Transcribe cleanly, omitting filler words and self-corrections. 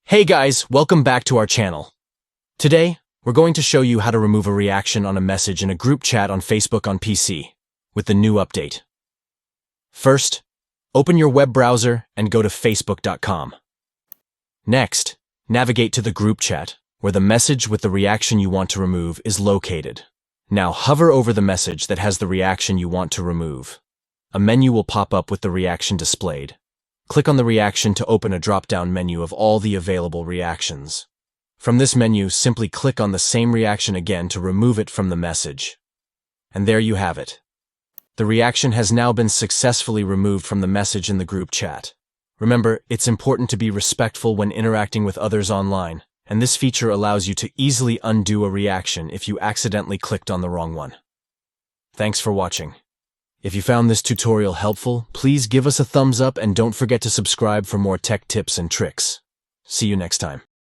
Hey guys, welcome back to our channel. Today, we're going to show you how to remove a reaction on a message in a group chat on Facebook on PC with the new update. First, open your web browser and go to facebook.com. Next, navigate to the group chat, where the message with the reaction you want to remove is located. Now hover over the message that has the reaction you want to remove. A menu will pop up with the reaction displayed. Click on the reaction to open a drop-down menu of all the available reactions. From this menu, simply click on the same reaction again to remove it from the message. And there you have it. The reaction has now been successfully removed from the message in the group chat. Remember, it's important to be respectful when interacting with others online, and this feature allows you to easily undo a reaction if you accidentally clicked on the wrong one. Thanks for watching. If you found this tutorial helpful, please give us a thumbs up and don't forget to subscribe for more tech tips and tricks. See you next time.